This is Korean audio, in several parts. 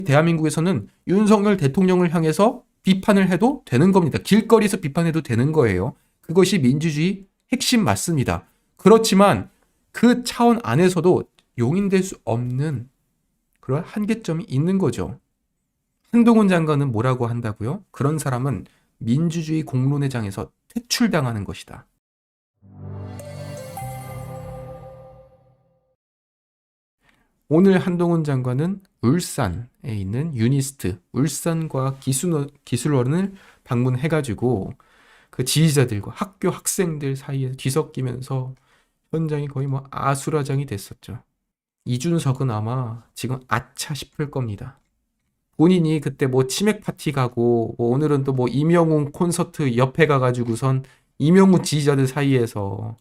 대한민국에서는 윤석열 대통령을 향해서 비판을 해도 되는 겁니다. 길거리에서 비판해도 되는 거예요. 그것이 민주주의 핵심 맞습니다. 그렇지만 그 차원 안에서도 용인될 수 없는 그런 한계점이 있는 거죠. 한동훈 장관은 뭐라고 한다고요? 그런 사람은 민주주의 공론의 장에서 퇴출당하는 것이다. 오늘 한동훈 장관은 울산에 있는 유니스트, 울산과학기술원을 방문해가지고 그 지지자들과 학교 학생들 사이에 뒤섞이면서 현장이 거의 뭐 아수라장이 됐었죠. 이준석은 아마 지금 아차 싶을 겁니다. 본인이 그때 뭐 치맥 파티 가고 뭐 오늘은 또 뭐 이명웅 콘서트 옆에 가가지고선 이명웅 지지자들 사이에서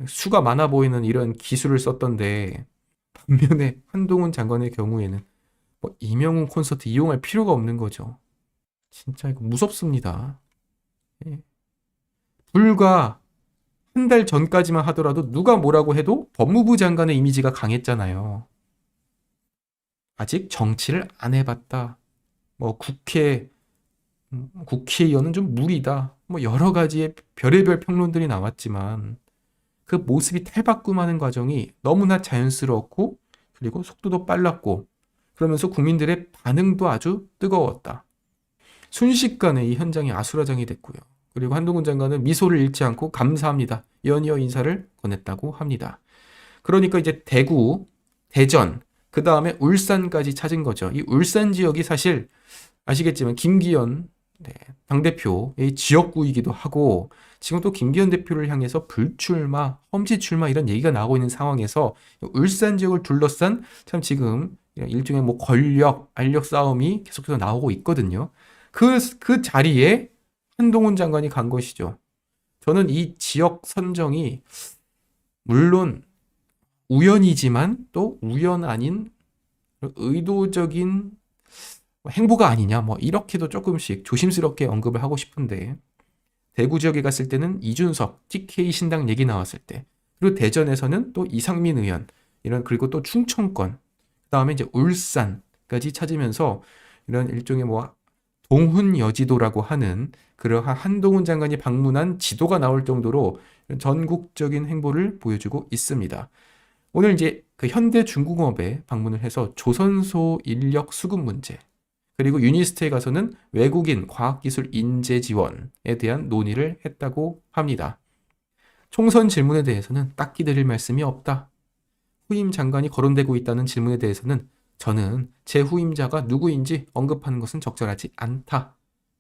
수가 많아 보이는 이런 기술을 썼던데, 반면에 한동훈 장관의 경우에는 뭐 이명웅 콘서트 이용할 필요가 없는 거죠. 진짜 이거 무섭습니다. 예. 불과 한 달 전까지만 하더라도 누가 뭐라고 해도 법무부 장관의 이미지가 강했잖아요. 아직 정치를 안 해봤다. 뭐 국회의원은 좀 무리다. 뭐 여러 가지의 별의별 평론들이 나왔지만 그 모습이 탈바꿈하는 과정이 너무나 자연스러웠고, 그리고 속도도 빨랐고, 그러면서 국민들의 반응도 아주 뜨거웠다. 순식간에 이 현장이 아수라장이 됐고요. 그리고 한동훈 장관은 미소를 잃지 않고 감사합니다, 연이어 인사를 건넸다고 합니다. 그러니까 이제 대구, 대전, 그 다음에 울산까지 찾은 거죠. 이 울산 지역이 사실 아시겠지만 김기현 당대표의 지역구이기도 하고, 지금 또 김기현 대표를 향해서 불출마, 험지 출마 이런 얘기가 나오고 있는 상황에서 울산 지역을 둘러싼 참 지금 일종의 뭐 권력, 알력 싸움이 계속해서 나오고 있거든요. 그 자리에 한동훈 장관이 간 것이죠. 저는 이 지역 선정이 물론 우연이지만 또 우연 아닌 의도적인 행보가 아니냐, 뭐 이렇게도 조금씩 조심스럽게 언급을 하고 싶은데, 대구 지역에 갔을 때는 이준석, TK 신당 얘기 나왔을 때, 그리고 대전에서는 또 이상민 의원, 그리고 또 충청권, 그 다음에 이제 울산까지 찾으면서 이런 일종의 뭐 동훈 여지도라고 하는 그러한 한동훈 장관이 방문한 지도가 나올 정도로 전국적인 행보를 보여주고 있습니다. 오늘 이제 그 현대중공업에 방문을 해서 조선소 인력 수급 문제, 그리고 유니스트에 가서는 외국인 과학기술 인재 지원에 대한 논의를 했다고 합니다. 총선 질문에 대해서는 딱히 드릴 말씀이 없다. 후임 장관이 거론되고 있다는 질문에 대해서는 저는 제 후임자가 누구인지 언급하는 것은 적절하지 않다,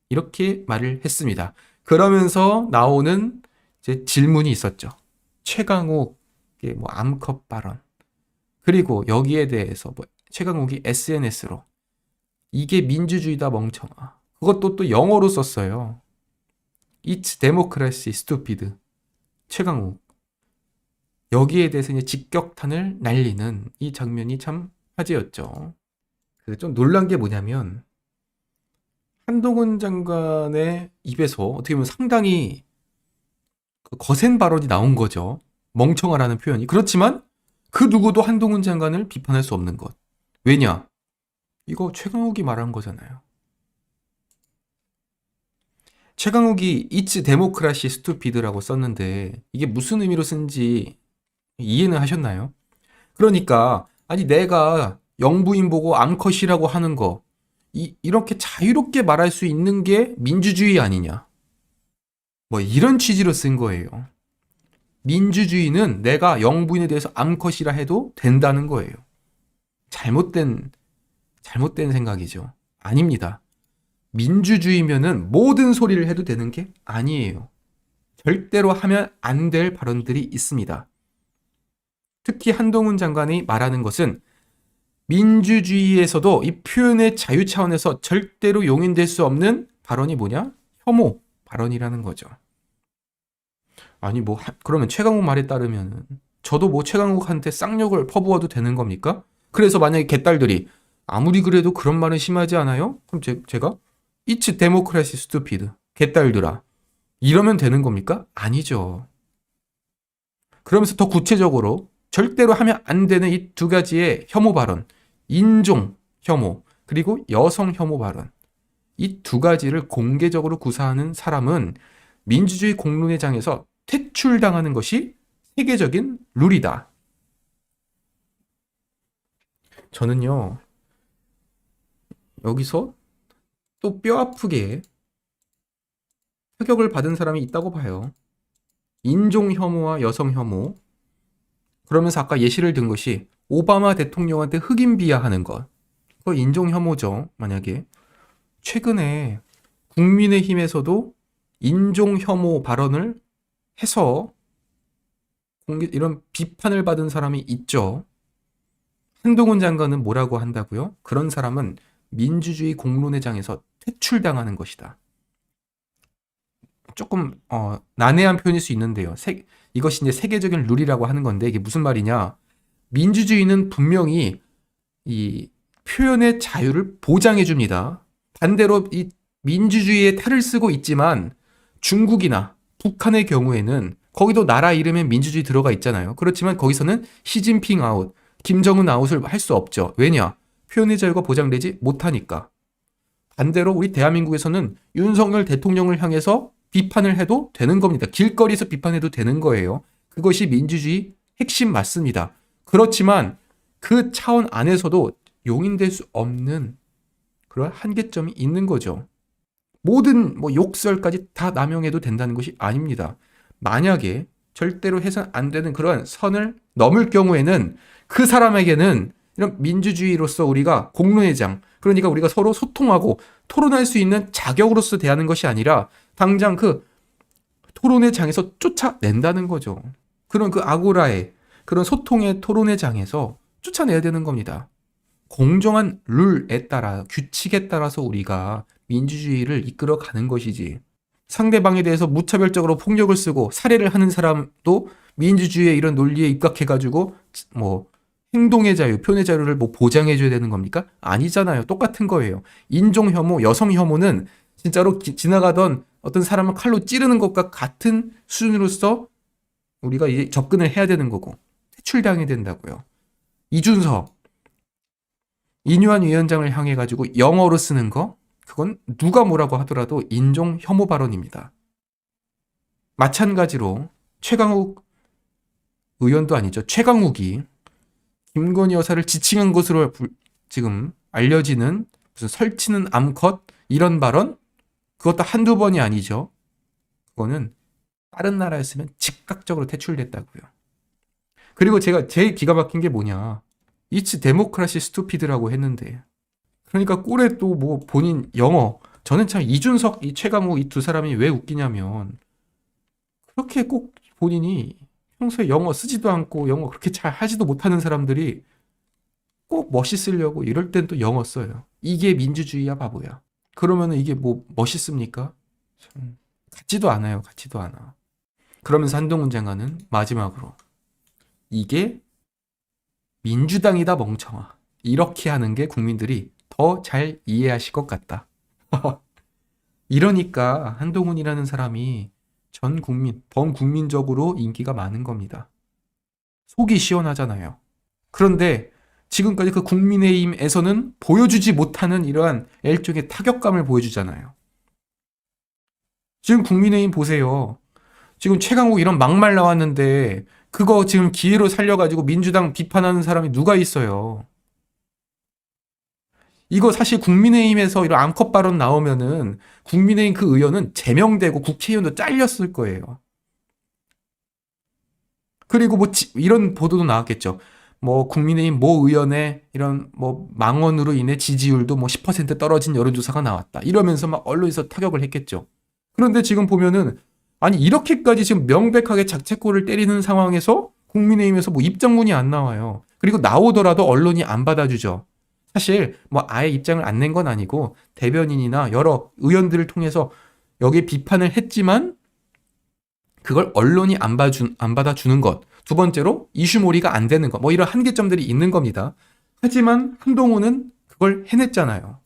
이렇게 말을 했습니다. 그러면서 나오는 이제 질문이 있었죠. 최강욱의 뭐 암컷 발언, 그리고 여기에 대해서 뭐 최강욱이 SNS로 이게 민주주의다 멍청아, 그것도 또 영어로 썼어요. It's democracy stupid. 최강욱. 여기에 대해서 이제 직격탄을 날리는 이 장면이 참 화제였죠. 좀 놀란 게 뭐냐면 한동훈 장관의 입에서 어떻게 보면 상당히 거센 발언이 나온 거죠. 멍청하라는 표현이. 그렇지만 그 누구도 한동훈 장관을 비판할 수 없는 것. 왜냐? 이거 최강욱이 말한 거잖아요. 최강욱이 It's democracy stupid라고 썼는데 이게 무슨 의미로 쓴지 이해는 하셨나요? 그러니까 아니 내가 영부인 보고 암컷이라고 하는 거 이렇게 자유롭게 말할 수 있는 게 민주주의 아니냐, 뭐 이런 취지로 쓴 거예요. 민주주의는 내가 영부인에 대해서 암컷이라 해도 된다는 거예요. 잘못된 생각이죠. 아닙니다. 민주주의면은 모든 소리를 해도 되는 게 아니에요. 절대로 하면 안 될 발언들이 있습니다. 특히 한동훈 장관이 말하는 것은 민주주의에서도 이 표현의 자유 차원에서 절대로 용인될 수 없는 발언이 뭐냐? 혐오 발언이라는 거죠. 아니 뭐 그러면 최강욱 말에 따르면 저도 뭐 최강욱한테 쌍욕을 퍼부어도 되는 겁니까? 그래서 만약에 개딸들이 아무리 그래도 그런 말은 심하지 않아요? 그럼 제가 It's democracy stupid. 개딸들아. 이러면 되는 겁니까? 아니죠. 그러면서 더 구체적으로 절대로 하면 안 되는 이 두 가지의 혐오 발언. 인종 혐오, 그리고 여성 혐오 발언. 이 두 가지를 공개적으로 구사하는 사람은 민주주의 공론의 장에서 퇴출당하는 것이 세계적인 룰이다. 저는요, 여기서 또 뼈 아프게 타격을 받은 사람이 있다고 봐요. 인종 혐오와 여성 혐오. 그러면서 아까 예시를 든 것이 오바마 대통령한테 흑인 비하하는 것. 그거 인종 혐오죠, 만약에. 최근에 국민의힘에서도 인종 혐오 발언을 해서 이런 비판을 받은 사람이 있죠. 한동훈 장관은 뭐라고 한다고요? 그런 사람은 민주주의 공론의 장에서 퇴출당하는 것이다. 조금 난해한 표현일 수 있는데요. 이것이 이제 세계적인 룰이라고 하는 건데 이게 무슨 말이냐? 민주주의는 분명히 이 표현의 자유를 보장해 줍니다. 반대로 이 민주주의에 탈을 쓰고 있지만 중국이나 북한의 경우에는 거기도 나라 이름에 민주주의 들어가 있잖아요. 그렇지만 거기서는 시진핑 아웃, 김정은 아웃을 할 수 없죠. 왜냐? 표현의 자유가 보장되지 못하니까. 반대로 우리 대한민국에서는 윤석열 대통령을 향해서 비판을 해도 되는 겁니다. 길거리에서 비판해도 되는 거예요. 그것이 민주주의 핵심 맞습니다. 그렇지만 그 차원 안에서도 용인될 수 없는 그런 한계점이 있는 거죠. 모든 욕설까지 다 남용해도 된다는 것이 아닙니다. 만약에 절대로 해서는 안 되는 그런 선을 넘을 경우에는 그 사람에게는 이런 민주주의로서 우리가 공론의 장, 그러니까 우리가 서로 소통하고 토론할 수 있는 자격으로서 대하는 것이 아니라 당장 그 토론의 장에서 쫓아낸다는 거죠. 그런 그 아고라의 그런 소통의 토론의 장에서 쫓아내야 되는 겁니다. 공정한 룰에 따라, 규칙에 따라서 우리가 민주주의를 이끌어가는 것이지. 상대방에 대해서 무차별적으로 폭력을 쓰고 살해를 하는 사람도 민주주의의 이런 논리에 입각해가지고 행동의 자유, 표현의 자유를 보장해줘야 되는 겁니까? 아니잖아요. 똑같은 거예요. 인종 혐오, 여성 혐오는 진짜로 지나가던 어떤 사람을 칼로 찌르는 것과 같은 수준으로서 우리가 이제 접근을 해야 되는 거고 퇴출당해야 된다고요. 이준석, 이뉴한 위원장을 향해 가지고 영어로 쓰는 거 그건 누가 뭐라고 하더라도 인종 혐오 발언입니다. 마찬가지로 최강욱 의원도 아니죠. 최강욱이 김건희 여사를 지칭한 것으로 지금 알려지는 무슨 설치는 암컷 이런 발언 그것도 한두 번이 아니죠. 그거는 다른 나라였으면 즉각적으로 퇴출됐다고요. 그리고 제가 제일 기가 막힌 게 뭐냐. It's democracy stupid라고 했는데 그러니까 꼴에 또 본인 영어 저는 참 이준석, 이 최강욱 이 두 사람이 왜 웃기냐면 그렇게 꼭 본인이 평소에 영어 쓰지도 않고 영어 그렇게 잘 하지도 못하는 사람들이 꼭 멋있으려고 이럴 땐 또 영어 써요. 이게 민주주의야 바보야. 그러면 이게 멋있습니까? 참, 같지도 않아요. 같지도 않아. 그러면서 한동훈 장관은 마지막으로 이게 민주당이다 멍청아. 이렇게 하는 게 국민들이 더 잘 이해하실 것 같다. 이러니까 한동훈이라는 사람이 전 국민, 범국민적으로 인기가 많은 겁니다. 속이 시원하잖아요. 그런데 지금까지 그 국민의힘에서는 보여주지 못하는 이러한 일종의 타격감을 보여주잖아요. 지금 국민의힘 보세요. 지금 최강욱 이런 막말 나왔는데 그거 지금 기회로 살려가지고 민주당 비판하는 사람이 누가 있어요. 이거 사실 국민의힘에서 이런 암컷 발언 나오면은 국민의힘 그 의원은 제명되고 국회의원도 잘렸을 거예요. 그리고 이런 보도도 나왔겠죠. 국민의힘 모 의원의 이런 망언으로 인해 지지율도 10% 떨어진 여론조사가 나왔다. 이러면서 막 언론에서 타격을 했겠죠. 그런데 지금 보면은 아니 이렇게까지 지금 명백하게 작채꼴을 때리는 상황에서 국민의힘에서 입장문이 안 나와요. 그리고 나오더라도 언론이 안 받아주죠. 사실 아예 입장을 안 낸 건 아니고 대변인이나 여러 의원들을 통해서 여기에 비판을 했지만 그걸 언론이 안 받아주는 것. 두 번째로 이슈몰이가 안 되는 것. 이런 한계점들이 있는 겁니다. 하지만 한동훈은 그걸 해냈잖아요.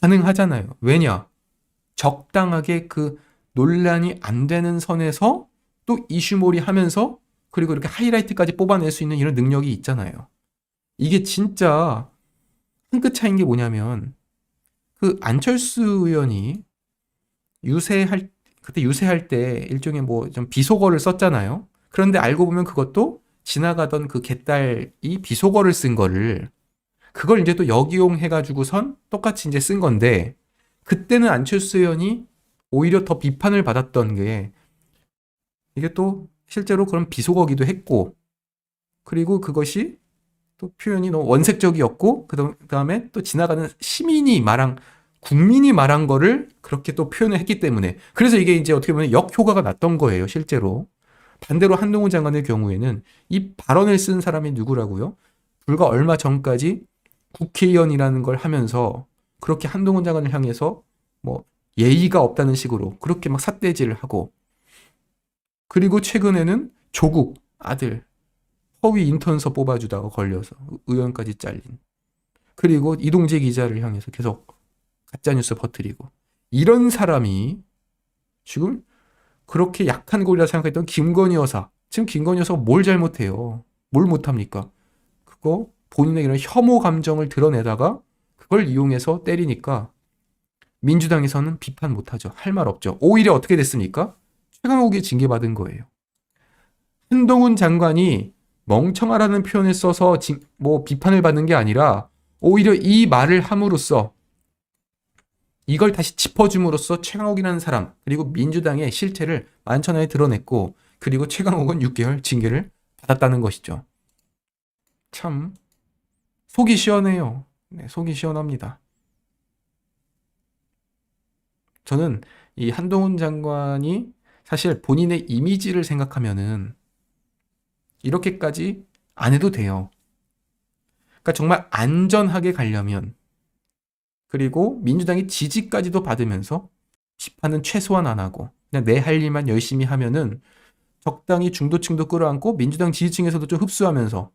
가능하잖아요. 왜냐? 적당하게 그 논란이 안 되는 선에서 또 이슈몰이 하면서 그리고 이렇게 하이라이트까지 뽑아낼 수 있는 이런 능력이 있잖아요. 이게 진짜 한 끗 차이인 게 뭐냐면 그 안철수 의원이 그때 유세할 때 일종의 뭐 좀 비속어를 썼잖아요. 그런데 알고 보면 그것도 지나가던 그 개딸이 비속어를 쓴 거를 그걸 이제 또 역이용해가지고선 똑같이 이제 쓴 건데 그때는 안철수 의원이 오히려 더 비판을 받았던 게 이게 또 실제로 그런 비속어기도 했고 그리고 그것이 또 표현이 너무 원색적이었고 그다음에 또 지나가는 국민이 말한 거를 그렇게 또 표현을 했기 때문에 그래서 이게 이제 어떻게 보면 역효과가 났던 거예요, 실제로. 반대로 한동훈 장관의 경우에는 이 발언을 쓴 사람이 누구라고요? 불과 얼마 전까지 국회의원이라는 걸 하면서 그렇게 한동훈 장관을 향해서 뭐 예의가 없다는 식으로 그렇게 막 삿대질을 하고 그리고 최근에는 조국 아들 허위 인턴서 뽑아주다가 걸려서 의원까지 잘린 그리고 이동재 기자를 향해서 계속 가짜뉴스 퍼뜨리고 이런 사람이 지금 그렇게 약한 고리라 생각했던 김건희 여사 지금 김건희 여사가 뭘 잘못해요? 뭘 못합니까? 그거 본인의 이런 혐오 감정을 드러내다가 그걸 이용해서 때리니까 민주당에서는 비판 못하죠. 할 말 없죠. 오히려 어떻게 됐습니까? 최강욱이 징계받은 거예요. 한동훈 장관이 멍청하라는 표현을 써서 뭐 비판을 받는 게 아니라 오히려 이 말을 함으로써 이걸 다시 짚어줌으로써 최강욱이라는 사람 그리고 민주당의 실체를 만천하에 드러냈고 그리고 최강욱은 6개월 징계를 받았다는 것이죠. 참 속이 시원해요. 네, 속이 시원합니다. 저는 이 한동훈 장관이 사실 본인의 이미지를 생각하면은 이렇게까지 안 해도 돼요. 그러니까 정말 안전하게 가려면 그리고 민주당이 지지까지도 받으면서 비판은 최소한 안 하고 그냥 내 할 일만 열심히 하면은 적당히 중도층도 끌어안고 민주당 지지층에서도 좀 흡수하면서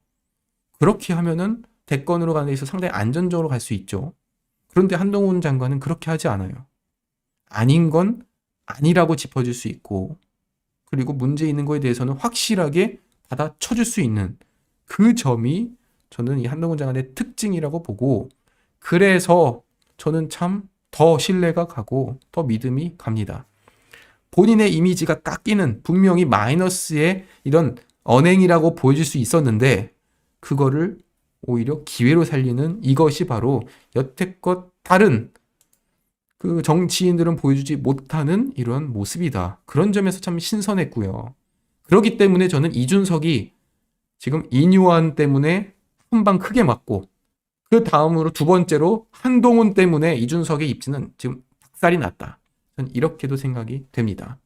그렇게 하면은 대권으로 가는 데 있어서 상당히 안전적으로 갈 수 있죠. 그런데 한동훈 장관은 그렇게 하지 않아요. 아닌 건 아니라고 짚어줄 수 있고 그리고 문제 있는 거에 대해서는 확실하게 받아쳐줄 수 있는 그 점이 저는 이 한동훈 장관의 특징이라고 보고 그래서 저는 참 더 신뢰가 가고 더 믿음이 갑니다. 본인의 이미지가 깎이는 분명히 마이너스의 이런 언행이라고 보여질 수 있었는데 그거를 오히려 기회로 살리는 이것이 바로 여태껏 다른 그 정치인들은 보여주지 못하는 이런 모습이다. 그런 점에서 참 신선했고요. 그렇기 때문에 저는 이준석이 지금 이뉴환 때문에 한 방 크게 맞고 그 다음으로 두 번째로 한동훈 때문에 이준석의 입지는 지금 박살이 났다. 저는 이렇게도 생각이 됩니다.